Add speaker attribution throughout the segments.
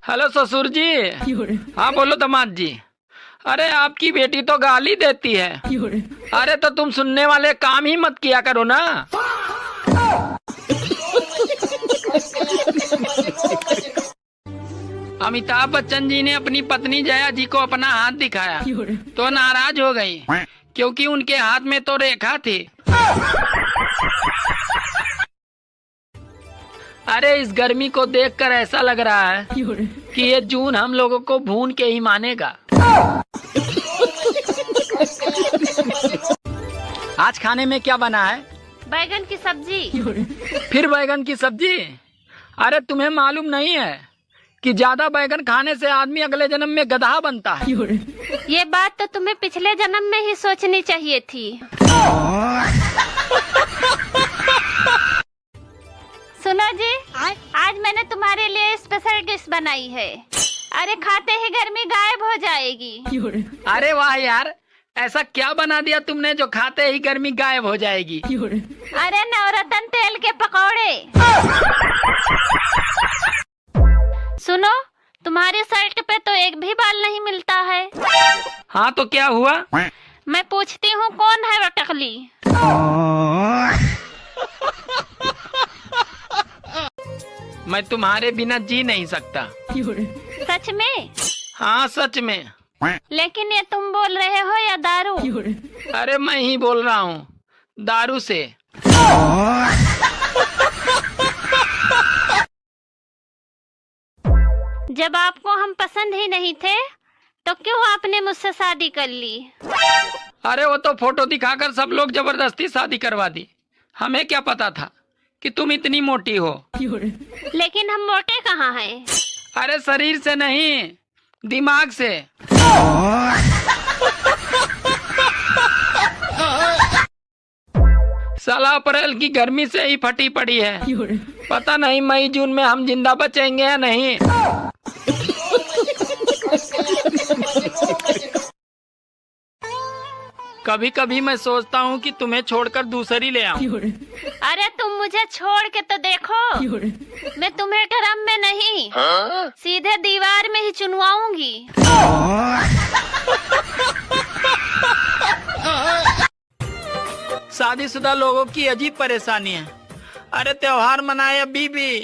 Speaker 1: Hello ससुर जी। हाँ बोलो दामाद जी। अरे आपकी बेटी तो गाली देती है। अरे तो तुम सुनने वाले काम ही मत किया करो ना। अमिताभ बच्चन जी ने अपनी पत्नी जया जी को अपना हाथ दिखाया तो नाराज हो गई क्योंकि उनके हाथ में तो रेखा थी। अरे इस गर्मी को देखकर ऐसा लग रहा है कि ये जून हम लोगों को भून के ही मानेगा। आज खाने में क्या बना है?
Speaker 2: बैगन की सब्जी।
Speaker 1: फिर बैगन की सब्जी? अरे तुम्हें मालूम नहीं है कि ज्यादा बैगन खाने से आदमी अगले जन्म में गधा बनता है।
Speaker 2: ये बात तो तुम्हें पिछले जन्म में ही सोचनी चाहिए थी। सुनो जी, आज मैंने तुम्हारे लिए स्पेशल डिश बनाई है। अरे खाते ही गर्मी गायब हो जाएगी।
Speaker 1: अरे वाह यार, ऐसा क्या बना दिया तुमने जो खाते ही गर्मी गायब हो जाएगी?
Speaker 2: अरे नवरत्न तेल के पकौड़े। सुनो, तुम्हारी शर्ट पे तो एक भी बाल नहीं मिलता है।
Speaker 1: हाँ तो क्या हुआ?
Speaker 2: मैं पूछती हूँ कौन है वो टकली?
Speaker 1: मैं तुम्हारे बिना जी नहीं सकता।
Speaker 2: सच में?
Speaker 1: हाँ सच में।
Speaker 2: लेकिन ये तुम बोल रहे हो या दारू?
Speaker 1: अरे मैं ही बोल रहा हूँ, दारू से।
Speaker 2: जब आपको हम पसंद ही नहीं थे तो क्यों आपने मुझसे शादी कर ली?
Speaker 1: अरे वो तो फोटो दिखाकर सब लोग जबरदस्ती शादी करवा दी। हमें क्या पता था कि तुम इतनी मोटी हो।
Speaker 2: लेकिन हम मोटे कहाँ हैं?
Speaker 1: अरे शरीर से नहीं, दिमाग से। साला अप्रैल की गर्मी से ही फटी पड़ी है। पता नहीं मई जून में हम जिंदा बचेंगे या नहीं। कभी कभी मैं सोचता हूँ कि तुम्हें छोड़कर दूसरी ले आऊं।
Speaker 2: अरे तुम मुझे छोड़ के तो देखो, मैं तुम्हें ड्रम में नहीं सीधे दीवार में ही चुनवाऊंगी।
Speaker 1: शादीशुदा लोगों की अजीब परेशानी है। अरे त्योहार मनाए बीबी।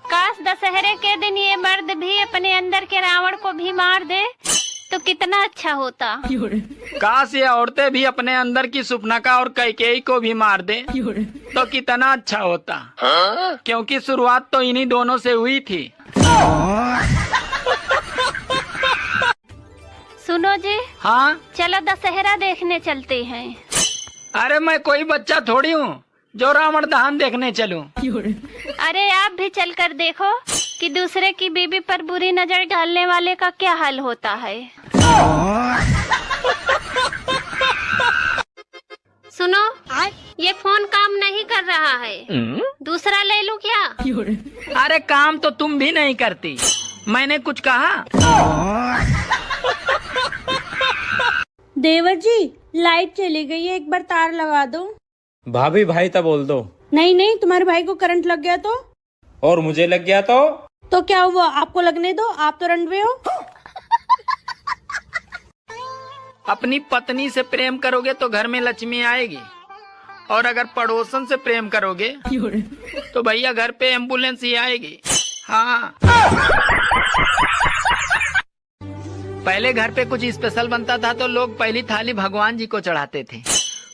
Speaker 2: काश दशहरे के दिन ये मर्द भी अपने अंदर के रावण को भी मार दे तो कितना अच्छा होता।
Speaker 1: काश ये औरतें भी अपने अंदर की सुपनका और कैकेयी को भी मार दे तो कितना अच्छा होता। क्योंकि शुरुआत तो इन्हीं दोनों से हुई थी।
Speaker 2: सुनो जी।
Speaker 1: हाँ
Speaker 2: चलो दशहरा देखने चलते हैं।
Speaker 1: अरे मैं कोई बच्चा थोड़ी हूँ जो रावण दहन देखने चलूं।
Speaker 2: अरे आप भी चलकर देखो कि दूसरे की बीबी पर बुरी नजर डालने वाले का क्या हाल होता है। सुनो, ये फोन काम नहीं कर रहा है, दूसरा ले लूं क्या?
Speaker 1: अरे काम तो तुम भी नहीं करती, मैंने कुछ कहा?
Speaker 3: देवर जी, लाइट चली गई है, एक बार तार लगा दो।
Speaker 4: भाभी भाई तब बोल दो।
Speaker 3: नहीं नहीं, तुम्हारे भाई को करंट लग गया तो?
Speaker 4: और मुझे लग गया तो
Speaker 3: क्या हुआ? आपको लगने दो, आप तो रंडवे हो।
Speaker 1: अपनी पत्नी से प्रेम करोगे तो घर में लक्ष्मी आएगी, और अगर पड़ोसन से प्रेम करोगे तो भैया घर पे एम्बुलेंस ही आएगी। हाँ पहले घर पे कुछ स्पेशल बनता था तो लोग पहली थाली भगवान जी को चढ़ाते थे,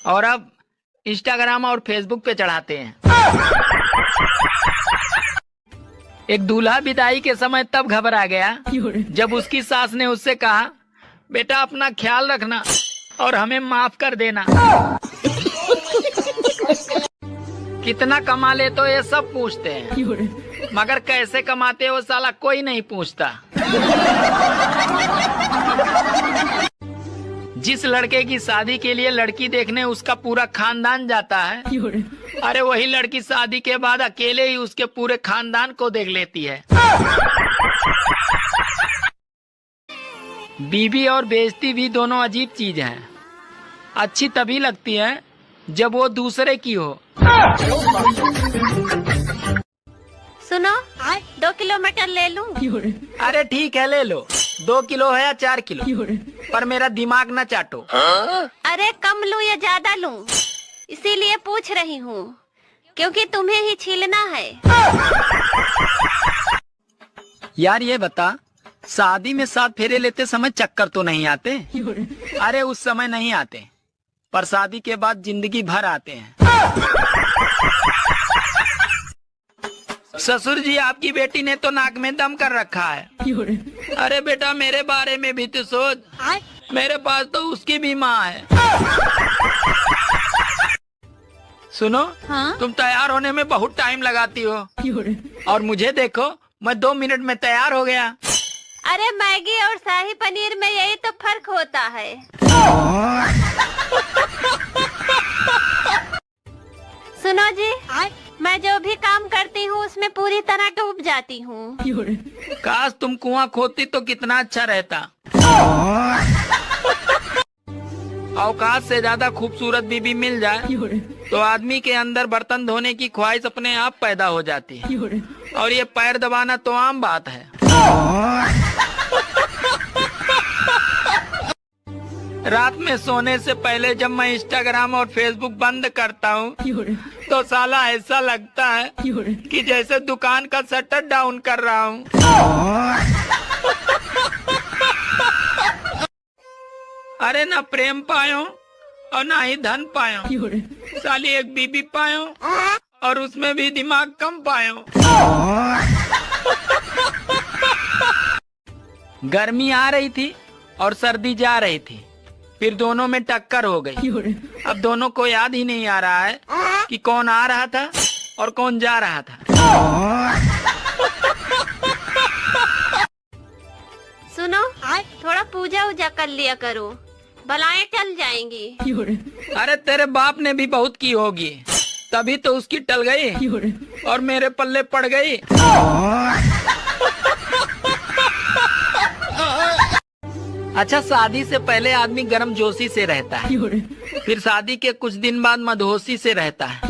Speaker 1: और अब इंस्टाग्राम और फेसबुक पे चढ़ाते हैं। एक दूल्हा विदाई के समय तब घबरा गया जब उसकी सास ने उससे कहा, बेटा अपना ख्याल रखना और हमें माफ कर देना। कितना कमा ले तो ये सब पूछते हैं, मगर कैसे कमाते हो साला कोई नहीं पूछता। जिस लड़के की शादी के लिए लड़की देखने उसका पूरा खानदान जाता है, अरे वही लड़की शादी के बाद अकेले ही उसके पूरे खानदान को देख लेती है। बीवी और बेइज्जती भी दोनों अजीब चीज हैं। अच्छी तभी लगती है जब वो दूसरे की हो।
Speaker 2: सुनो, 2 किलो मटर ले लूं?
Speaker 1: अरे ठीक है ले लो, 2 किलो है या 4 किलो, पर मेरा दिमाग न चाटो।
Speaker 2: अरे कम लूं या ज्यादा लूं, इसीलिए पूछ रही हूँ, क्योंकि तुम्हें ही छीलना है।
Speaker 1: यार ये बता, शादी में 7 फेरे लेते समय चक्कर तो नहीं आते? अरे उस समय नहीं आते, पर शादी के बाद जिंदगी भर आते हैं। ससुर जी, आपकी बेटी ने तो नाक में दम कर रखा है। अरे बेटा, मेरे बारे में भी तो सोच, मेरे पास तो उसकी भी माँ है। सुनो,
Speaker 2: हाँ?
Speaker 1: तुम तैयार होने में बहुत टाइम लगाती हो, और मुझे देखो, मैं 2 मिनट में तैयार हो गया।
Speaker 2: अरे मैगी और शाही पनीर में यही तो फर्क होता है। सुनो जी, मैं जो भी काम करती हूँ उसमें पूरी तरह डूब जाती हूँ।
Speaker 1: काश तुम कुआं खोदती तो कितना अच्छा रहता। औकात से ज्यादा खूबसूरत बीबी मिल जाए तो आदमी के अंदर बर्तन धोने की ख्वाहिश अपने आप पैदा हो जाती है, और ये पैर दबाना तो आम बात है। रात में सोने से पहले जब मैं इंस्टाग्राम और फेसबुक बंद करता हूँ तो साला ऐसा लगता है कि जैसे दुकान का शटर डाउन कर रहा हूँ। अरे ना प्रेम पायो और ना ही धन पायो, साली एक बीबी पायो और उसमें भी दिमाग कम पायो। गर्मी आ रही थी और सर्दी जा रही थी, फिर दोनों में टक्कर हो गई। अब दोनों को याद ही नहीं आ रहा है कि कौन आ रहा था और कौन जा रहा था।
Speaker 2: सुनो, थोड़ा पूजा उजा कर लिया करो, बलाएं टल जाएंगी।
Speaker 1: अरे तेरे बाप ने भी बहुत की होगी, तभी तो उसकी टल गई और मेरे पल्ले पड़ गई। अच्छा, शादी से पहले आदमी गर्म जोशी से रहता है, फिर शादी के कुछ दिन बाद मदहोशी से रहता है,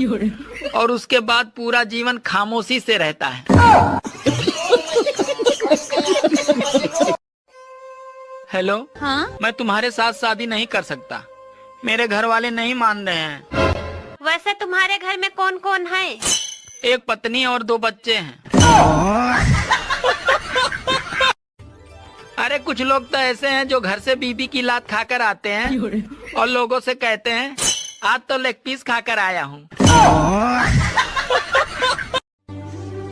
Speaker 1: और उसके बाद पूरा जीवन खामोशी से रहता है। हेलो,
Speaker 2: हाँ?
Speaker 1: मैं तुम्हारे साथ शादी नहीं कर सकता, मेरे घर वाले नहीं मान रहे हैं।
Speaker 2: वैसे तुम्हारे घर में कौन कौन है?
Speaker 1: एक पत्नी और 2 बच्चे हैं। अरे कुछ लोग तो ऐसे हैं जो घर से बीबी की लात खाकर आते हैं और लोगों से कहते हैं आज तो लेग पीस खाकर आया हूँ।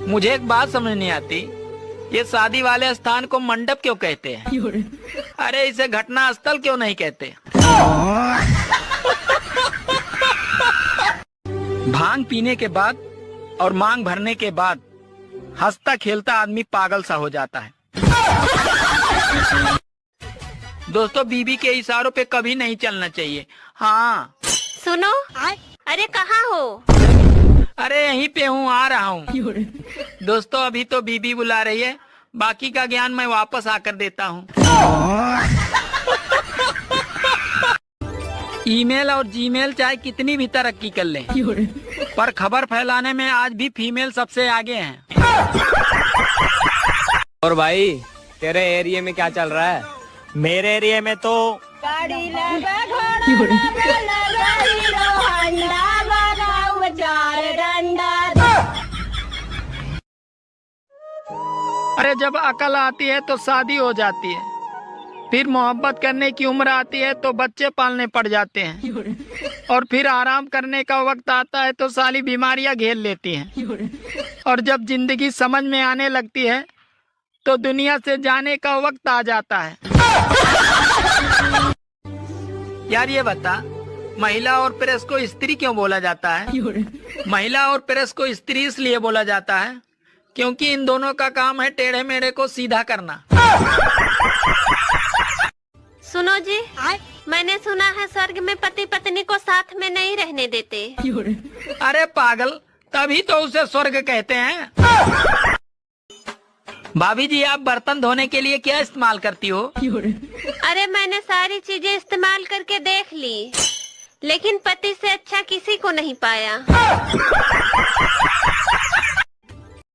Speaker 1: मुझे एक बात समझ नहीं आती, ये शादी वाले स्थान को मंडप क्यों कहते हैं? अरे इसे घटना स्थल क्यों नहीं कहते? भांग पीने के बाद और मांग भरने के बाद हंसता खेलता आदमी पागल सा हो जाता है। दोस्तों, बीबी के इशारों पे कभी नहीं चलना चाहिए। हाँ
Speaker 2: सुनो, अरे कहाँ हो?
Speaker 1: अरे यहीं पे हूँ, आ रहा हूँ। दोस्तों, अभी तो बीबी बुला रही है, बाकी का ज्ञान मैं वापस आकर देता हूँ। ईमेल और जीमेल चाहे कितनी भी तरक्की कर लें, पर खबर फैलाने में आज भी फीमेल सबसे आगे हैं।
Speaker 4: और भाई, तेरे एरिया में क्या चल रहा है?
Speaker 5: मेरे एरिया में तो
Speaker 1: अरे जब अकल आती है तो शादी हो जाती है, फिर मोहब्बत करने की उम्र आती है तो बच्चे पालने पड़ जाते हैं, और फिर आराम करने का वक्त आता है तो सारी बीमारियां घेर लेती हैं, और जब जिंदगी समझ में आने लगती है तो दुनिया से जाने का वक्त आ जाता है। यार ये बता, महिला और प्रेस को स्त्री क्यों बोला जाता है? महिला और प्रेस को स्त्री इसलिए बोला जाता है क्योंकि इन दोनों का काम है टेढ़े मेढ़े को सीधा करना।
Speaker 2: सुनो जी, मैंने सुना है स्वर्ग में पति पत्नी को साथ में नहीं रहने देते।
Speaker 1: अरे पागल, तभी तो उसे स्वर्ग कहते हैं। भाभी जी, आप बर्तन धोने के लिए क्या इस्तेमाल करती हो?
Speaker 2: अरे मैंने सारी चीजें इस्तेमाल करके देख ली, लेकिन पति से अच्छा किसी को नहीं पाया।